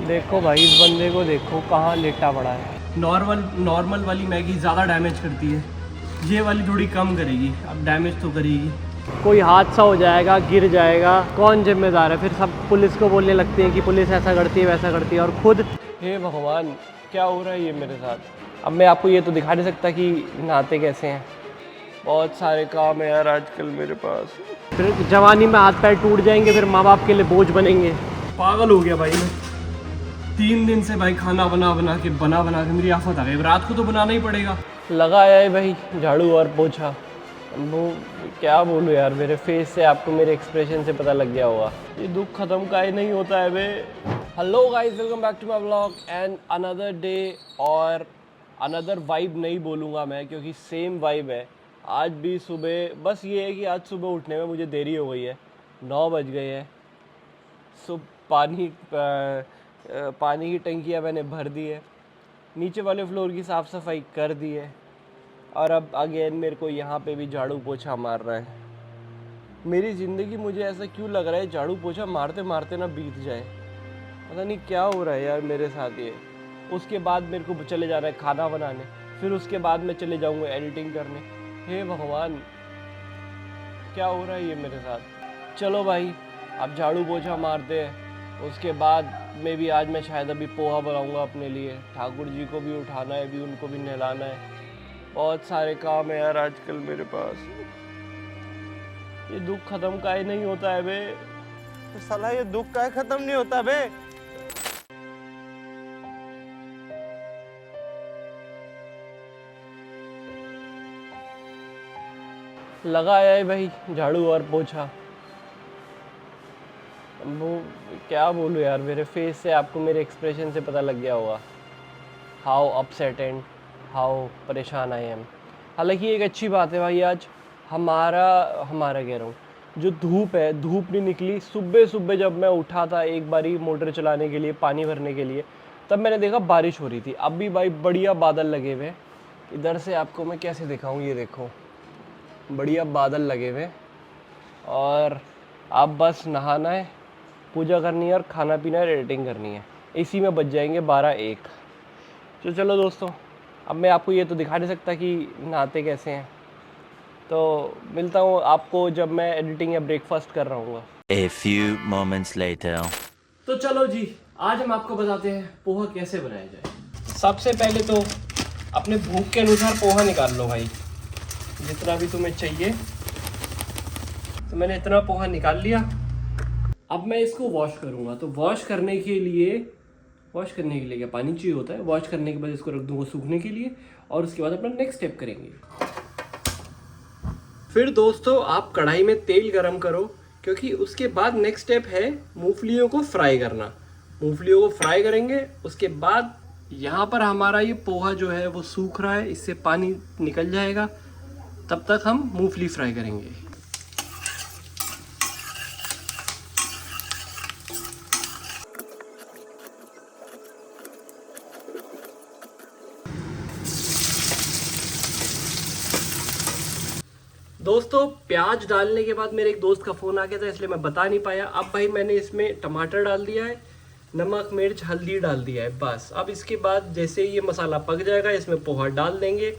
देखो भाई इस बंदे को देखो कहाँ लेटा पड़ा है। नॉर्मल वाली मैगी ज़्यादा डैमेज करती है, ये वाली थोड़ी कम करेगी, अब डैमेज तो करेगी। कोई हादसा हो जाएगा, गिर जाएगा, कौन जिम्मेदार है? फिर सब पुलिस को बोलने लगते हैं कि पुलिस ऐसा करती है वैसा करती है, और खुद हे भगवान क्या हो रहा है ये मेरे साथ। अब मैं आपको ये तो दिखा नहीं सकता कि नहाते कैसे हैं, बहुत सारे काम है यार आजकल मेरे पास। फिर जवानी में हाथ पैर टूट जाएंगे, फिर माँ बाप के लिए बोझ बनेंगे। पागल हो गया भाई मैं, 3 दिन से भाई खाना बना के मेरी आफत आ गई। रात को तो बनाना ही पड़ेगा। लगाया है भाई झाड़ू और पोछा। वो क्या बोलूँ यार, मेरे फेस से आपको मेरे एक्सप्रेशन से पता लग गया होगा ये दुख खत्म का ही नहीं होता है बे। Hello guys, welcome back to my vlog and another day और अनदर वाइब नहीं बोलूँगा मैं, क्योंकि सेम वाइब है। आज भी सुबह, बस ये है कि आज सुबह उठने में मुझे देरी हो गई है, 9 बज गए हैं। पानी की टंकियाँ मैंने भर दी है, नीचे वाले फ्लोर की साफ़ सफाई कर दी है, और अब अगेन मेरे को यहाँ पे भी झाड़ू पोछा मार रहा है। मेरी ज़िंदगी मुझे ऐसा क्यों लग रहा है झाड़ू पोछा मारते मारते ना बीत जाए, पता नहीं क्या हो रहा है यार मेरे साथ ये। उसके बाद मेरे को चले जाना है खाना बनाने, फिर उसके बाद मैं चले जाऊँगा एडिटिंग करने। हे भगवान क्या हो रहा है ये मेरे साथ। चलो भाई अब झाड़ू पोछा मारते हैं, उसके बाद में भी आज मैं शायद अभी पोहा बनाऊंगा अपने लिए। ठाकुर जी को भी उठाना है, भी उनको भी नहलाना है, बहुत सारे काम है यार आजकल मेरे पास। ये दुख खत्म का ही नहीं होता है बे। तो साला ये दुख का खत्म नहीं होता बे। लगाया है भाई झाड़ू और पोछा। वो क्या बोलूँ यार, मेरे फेस से आपको मेरे एक्सप्रेशन से पता लग गया होगा हाउ अपसेट एंड हाउ परेशान आई एम। हालांकि एक अच्छी बात है भाई, आज हमारा कह रहा हूँ, जो धूप है, धूप नहीं निकली। सुबह सुबह जब मैं उठा था एक बारी मोटर चलाने के लिए, पानी भरने के लिए, तब मैंने देखा बारिश हो रही थी। अब भी भाई बढ़िया बादल लगे हुए। इधर से आपको मैं कैसे दिखाऊँ, ये देखो बढ़िया बादल लगे हुए। और अब बस नहाना है, पूजा करनी है और खाना पीना है, एडिटिंग करनी है। इसी में बच जाएंगे 12-1। तो चलो दोस्तों, अब मैं आपको ये तो दिखा नहीं सकता कि नहाते कैसे हैं, तो मिलता हूँ आपको जब मैं एडिटिंग या ब्रेकफास्ट कर रहा हूँ। A few moments later. तो चलो जी, आज हम आपको बताते हैं पोहा कैसे बनाया जाए। सबसे पहले तो अपने भूख के अनुसार पोहा निकाल लो भाई, जितना भी तुम्हें चाहिए। तो मैंने इतना पोहा निकाल लिया। अब मैं इसको वॉश करूँगा, तो वॉश करने के लिए क्या पानी चाहिए होता है। वॉश करने के बाद इसको रख दूँगा सूखने के लिए, और उसके बाद अपना नेक्स्ट स्टेप करेंगे। फिर दोस्तों आप कढ़ाई में तेल गरम करो, क्योंकि उसके बाद नेक्स्ट स्टेप है मूंगफलियों को फ्राई करना। मूंगफलियों को फ्राई करेंगे, उसके बाद यहाँ पर हमारा ये पोहा जो है वो सूख रहा है, इससे पानी निकल जाएगा, तब तक हम मूंगफली फ्राई करेंगे। दोस्तों प्याज डालने के बाद मेरे एक दोस्त का फ़ोन आ गया था, इसलिए मैं बता नहीं पाया। अब भाई मैंने इसमें टमाटर डाल दिया है, नमक मिर्च हल्दी डाल दिया है, बस। अब इसके बाद जैसे ये मसाला पक जाएगा, इसमें पोहा डाल देंगे।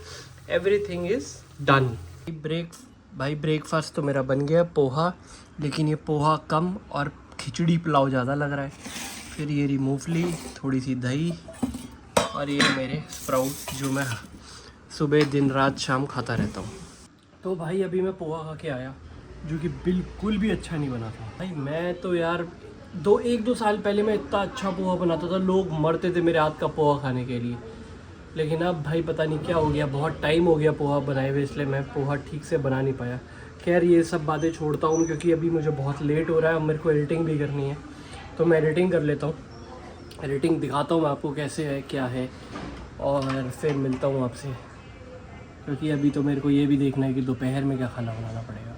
Everything is done. ब्रेकफास्ट तो मेरा बन गया पोहा, लेकिन ये पोहा कम और खिचड़ी पुलाव ज़्यादा लग रहा है। फिर ये रही मूंगफली, थोड़ी सी दही, और ये मेरे स्प्राउट जो मैं सुबह दिन रात शाम खाता रहता हूँ। तो भाई अभी मैं पोहा खा के आया, जो कि बिल्कुल भी अच्छा नहीं बना था भाई। मैं तो यार 1-2 साल पहले मैं इतना अच्छा पोहा बनाता था, लोग मरते थे मेरे हाथ का पोहा खाने के लिए। लेकिन अब भाई पता नहीं क्या हो गया, बहुत टाइम हो गया पोहा बनाए हुए, इसलिए मैं पोहा ठीक से बना नहीं पाया। खैर ये सब बातें छोड़ता हूँ, क्योंकि अभी मुझे बहुत लेट हो रहा है और मेरे को एडिटिंग भी करनी है, तो मैं एडिटिंग कर लेता हूँ। एडिटिंग दिखाता हूँ मैं आपको कैसे है क्या है, और फिर मिलता हूँ आपसे, क्योंकि अभी तो मेरे को ये भी देखना है कि दोपहर में क्या खाना बनाना पड़ेगा।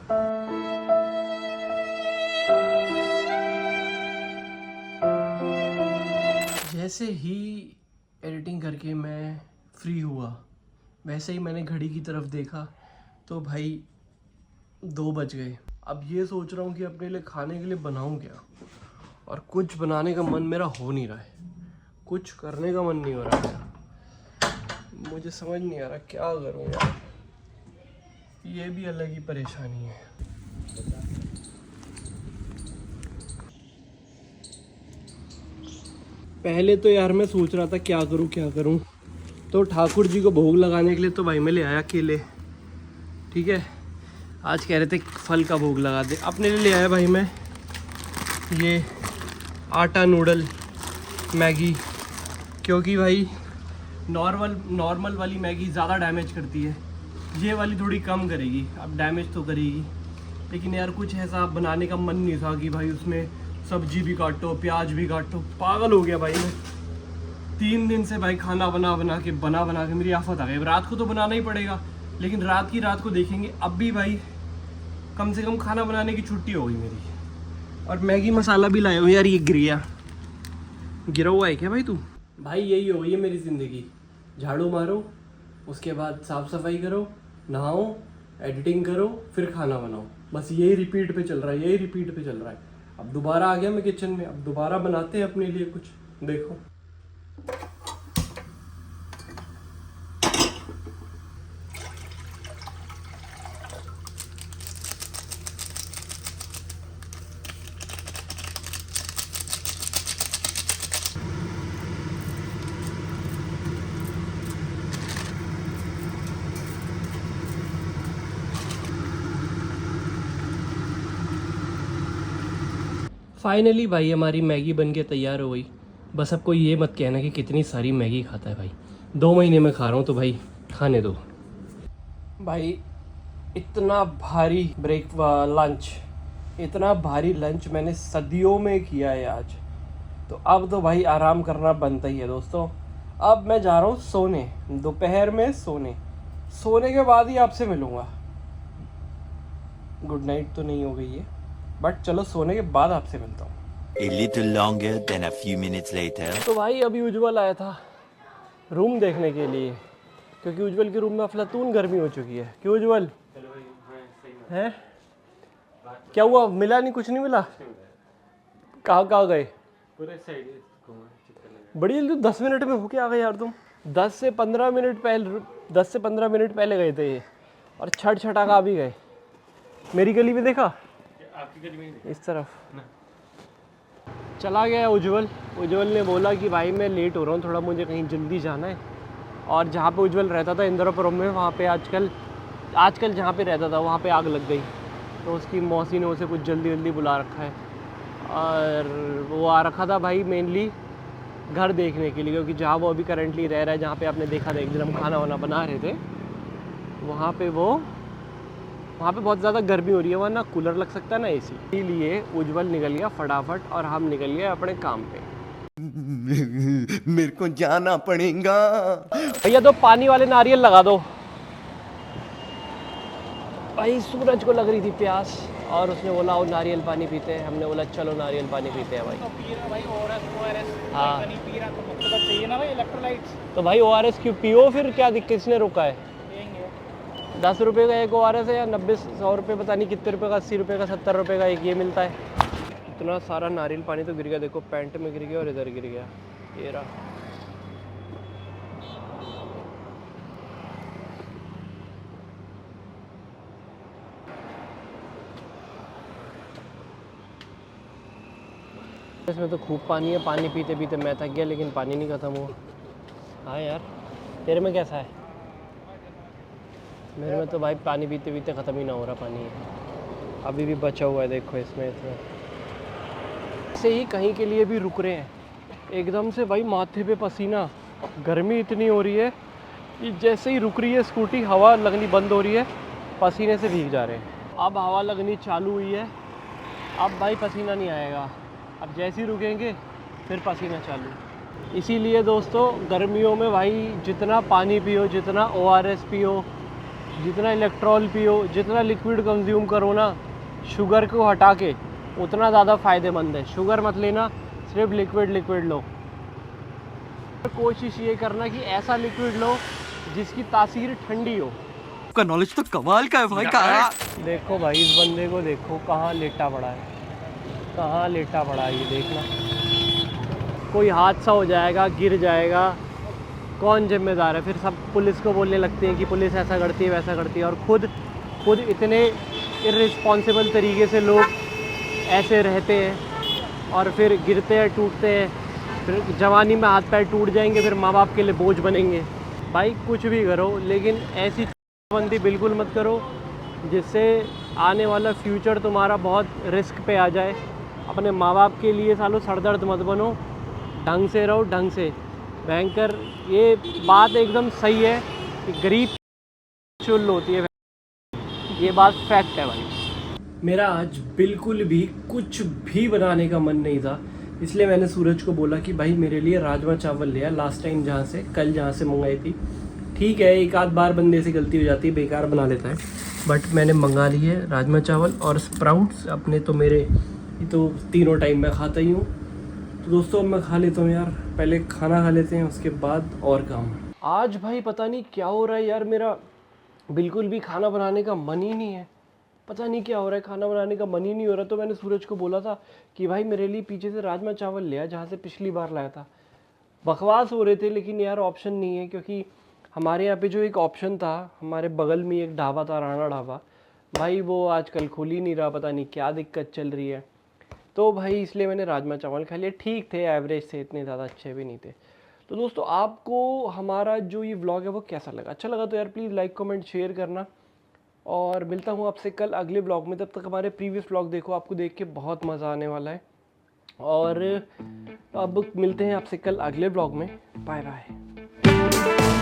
जैसे ही एडिटिंग करके मैं फ्री हुआ, वैसे ही मैंने घड़ी की तरफ देखा, तो भाई 2 बज गए। अब ये सोच रहा हूँ कि अपने लिए खाने के लिए बनाऊँ क्या, और कुछ बनाने का मन मेरा हो नहीं रहा है। कुछ करने का मन नहीं हो रहा यार, मुझे समझ नहीं आ रहा क्या करूं यार, ये भी अलग ही परेशानी है। पहले तो यार मैं सोच रहा था क्या करूं, तो ठाकुर जी को भोग लगाने के लिए तो भाई मैं ले आया केले, ठीक है। आज कह रहे थे फल का भोग लगा दे, अपने लिए ले आया भाई मैं ये आटा नूडल मैगी, क्योंकि भाई नॉर्मल वाली मैगी ज़्यादा डैमेज करती है, ये वाली थोड़ी कम करेगी, अब डैमेज तो करेगी। लेकिन यार कुछ ऐसा बनाने का मन नहीं था कि भाई उसमें सब्जी भी काटो, प्याज भी काटो, पागल हो गया भाई मैं। 3 दिन से भाई खाना बना के मेरी आफत आ गई। रात को तो बनाना ही पड़ेगा, लेकिन रात को देखेंगे। अब भी भाई कम से कम खाना बनाने की छुट्टी हो गई मेरी। और मैगी मसाला भी लाया हो यार, ये गिरा हुआ है क्या भाई तू? भाई यही हो गई है मेरी ज़िंदगी, झाड़ू मारो, उसके बाद साफ़ सफाई करो, नहाओ, एडिटिंग करो, फिर खाना बनाओ, बस यही रिपीट पे चल रहा है। अब दोबारा आ गया मैं किचन में, अब दोबारा बनाते हैं अपने लिए कुछ, देखो। फाइनली भाई हमारी मैगी बन के तैयार हो गई। बस अब कोई ये मत कहना कि कितनी सारी मैगी खाता है भाई, 2 महीने में खा रहा हूँ तो भाई खाने दो। भाई इतना भारी इतना भारी लंच मैंने सदियों में किया है आज, तो अब तो भाई आराम करना बनता ही है दोस्तों। अब मैं जा रहा हूँ सोने, दोपहर में सोने के बाद ही आपसे मिलूँगा। गुड नाइट तो नहीं हो गई है, बट चलो सोने के बाद आपसे मिलता हूँ। A little longer than a few minutes later. तो भाई अभी उज्जवल आया था रूम देखने के लिए, क्योंकि उज्जवल के रूम में अफलातून गर्मी हो चुकी है। क्यों उज्जवल? हैं? क्या हुआ, मिला नहीं, कुछ नहीं मिला? कहाँ गए? बड़ी जल्दी 10 मिनट में होके आ गए यार तुम। 10 से 15 मिनट पहले गए थे ये, और छटा का भी गए। मेरी गली में देखा? आपकी गली में इस तरफ चला गया उज्जवल ने बोला कि भाई मैं लेट हो रहा हूँ थोड़ा, मुझे कहीं जल्दी जाना है। और जहाँ पे उज्जवल रहता था इंदिरापुरम में, वहाँ पे आजकल जहाँ पे रहता था वहाँ पे आग लग गई, तो उसकी मौसी ने उसे कुछ जल्दी बुला रखा है। और वो आ रखा था भाई मेनली घर देखने के लिए, क्योंकि जहाँ वो अभी करेंटली रह रहा है, जहाँ पे आपने देखा था एक दिन हम खाना वाना बना रहे थे, वहाँ पे बहुत ज़्यादा गर्मी हो रही है, वहाँ ना कूलर लग सकता है ना एसी। इसीलिए उज्जवल निकल गया फटाफट और हम निकल गए अपने काम पे। मेरे को जाना पड़ेगा। भैया 2 पानी वाले नारियल लगा दो। भाई सूरज को लग रही थी प्यास, और उसने बोला वो नारियल पानी पीते हैं। हमने बोला चलो नारियल पानी पीते हैं भाई। हाँ तो भाई ORS क्यों पियो, फिर क्या दिक्कत, किसने रोका है? 10 रुपये का एक ORS है, या 90-100 रुपये, पता नहीं कितने रुपये का, 80 रुपये का, 70 रुपये का एक ये मिलता है। इतना सारा नारियल पानी तो गिर गया, देखो पैंट में गिर गया और इधर गिर गया, ये रहा। इसमें तो खूब पानी है, पानी पीते पीते मैं थक गया, लेकिन पानी नहीं ख़त्म हुआ। हाँ यार, तेरे में कैसा है? मेरे में तो भाई पानी पीते पीते ख़त्म ही ना हो रहा पानी है, अभी भी बचा हुआ है देखो इसमें। ऐसे ही कहीं के लिए भी रुक रहे हैं, एकदम से भाई माथे पे पसीना, गर्मी इतनी हो रही है कि जैसे ही रुक रही है स्कूटी, हवा लगनी बंद हो रही है, पसीने से भीग जा रहे हैं। अब हवा लगनी चालू हुई है, अब भाई पसीना नहीं आएगा, अब जैसे ही रुकेंगे फिर पसीना चालू। इसीलिए दोस्तों गर्मियों में भाई जितना पानी पियो, जितना ORS पियो, जितना इलेक्ट्रॉल पियो, जितना लिक्विड कंज्यूम करो ना, शुगर को हटा के, उतना ज़्यादा फ़ायदेमंद है। शुगर मत लेना, सिर्फ लिक्विड लो। कोशिश ये करना कि ऐसा लिक्विड लो जिसकी तासीर ठंडी हो। का नॉलेज तो कमाल का है भाई। देखो भाई इस बंदे को देखो, कहाँ लेटा पड़ा है, ये देखना। कोई हादसा हो जाएगा, गिर जाएगा, कौन जिम्मेदार है? फिर सब पुलिस को बोलने लगते हैं कि पुलिस ऐसा करती है वैसा करती है, और खुद इतने इर्रिस्पॉन्सिबल तरीके से लोग ऐसे रहते हैं और फिर गिरते हैं, टूटते हैं, फिर जवानी में हाथ पैर टूट जाएंगे, फिर माँ बाप के लिए बोझ बनेंगे। भाई कुछ भी करो लेकिन ऐसी बंदी बिल्कुल मत करो जिससे आने वाला फ्यूचर तुम्हारा बहुत रिस्क पे आ जाए। अपने माँ बाप के लिए सालों सरदर्द मत बनो, ढंग से रहो, ढंग से। भयंकर ये बात एकदम सही है कि गरीब चुल होती है, ये बात फैक्ट है भाई। मेरा आज बिल्कुल भी कुछ भी बनाने का मन नहीं था, इसलिए मैंने सूरज को बोला कि भाई मेरे लिए राजमा चावल ले आ। लास्ट टाइम कल जहाँ से मंगाई थी, ठीक है एक आध बार बंदे से गलती हो जाती है, बेकार बना लेता है, बट मैंने मंगा ली है राजमा चावल और स्प्राउट्स अपने। तो मेरे ये तो तीनों टाइम मैं खाता ही हूँ। तो दोस्तों अब मैं खा लेता हूँ यार, पहले खाना खा लेते हैं उसके बाद और काम। आज भाई पता नहीं क्या हो रहा है यार, मेरा बिल्कुल भी खाना बनाने का मन ही नहीं है। पता नहीं क्या हो रहा है, खाना बनाने का मन ही नहीं हो रहा। तो मैंने सूरज को बोला था कि भाई मेरे लिए पीछे से राजमा चावल ले आ जहाँ से पिछली बार लाया था। बकवास हो रहे थे लेकिन यार ऑप्शन नहीं है, क्योंकि हमारे यहाँ पे जो एक ऑप्शन था, हमारे बगल में एक ढाबा था, राणा ढाबा, भाई वो आजकल खुल ही नहीं रहा, पता नहीं क्या दिक्कत चल रही है। तो भाई इसलिए मैंने राजमा चावल खा लिए, ठीक थे, एवरेज थे, इतने ज़्यादा अच्छे भी नहीं थे। तो दोस्तों आपको हमारा जो ये व्लॉग है वो कैसा लगा? अच्छा लगा तो यार प्लीज़ लाइक कमेंट शेयर करना, और मिलता हूँ आपसे कल अगले ब्लॉग में। तब तक हमारे प्रीवियस ब्लॉग देखो, आपको देख के बहुत मज़ा आने वाला है। और अब मिलते हैं आपसे कल अगले ब्लॉग में। Bye bye.